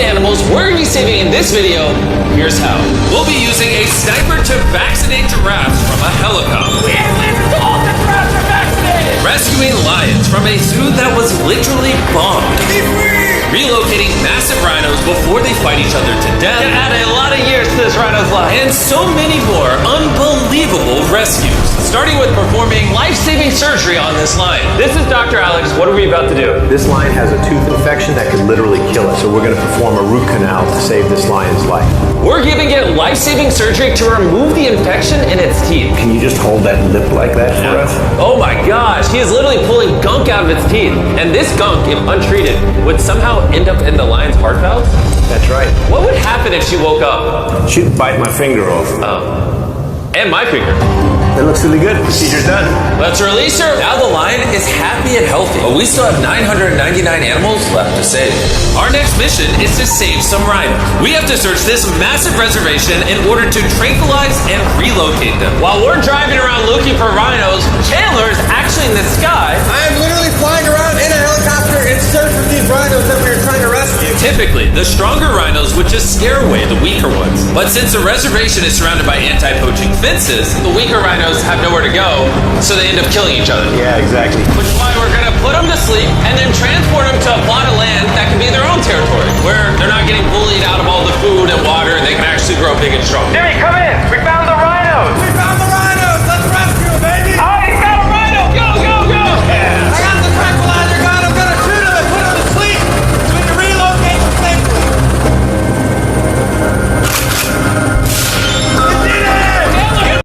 animals we're going to be saving in this video. Here's how. We'll be using a sniper to vaccinate giraffes from a helicopter. We have lasers, all the giraffes are vaccinated. Rescuing lions from a zoo that was literally bombed. Be free! Relocating massive rhinos before they fight each other to death. It added a lot of years to this rhino's life. And so many more unbelievable rescues. Starting with performing life-saving surgery on this lion. This is Dr. Alex. What are we about to do? This lion has a tooth infection that could literally kill it, so we're going to perform a root canal to save this lion's life. We're giving it life-saving surgery to remove the infection in its teeth. Can you just hold that lip like that for us? Oh my gosh, he is literally pulling gunk out of its teeth. And this gunk, if untreated, would somehow end up in the lion's heart valves? That's right. What would happen if she woke up? She'd bite my finger off. Oh. And my finger. That looks really good. Procedure's done. Let's release her. Now the lion is happy and healthy, but we still have 999 animals left to save. Our next mission is to save some rhinos. We have to search this massive reservation in order to tranquilize and relocate them. While we're driving around looking for rhinos, Chandler is actually in the sky. I am literally flying around in a helicopter in search of these rhinos that we are trying to rescue. Typically, the stronger rhinos would just scare away the weaker ones. But since the reservation is surrounded by anti-poaching fences, the weaker rhinos have nowhere to go, so they end up killing each other. Yeah, exactly. Which is why we're gonna put them to sleep and then transport them to a plot of land that can be their own territory, where they're not getting bullied out of all the food and water, and they can actually grow big and strong. Jimmy, come in!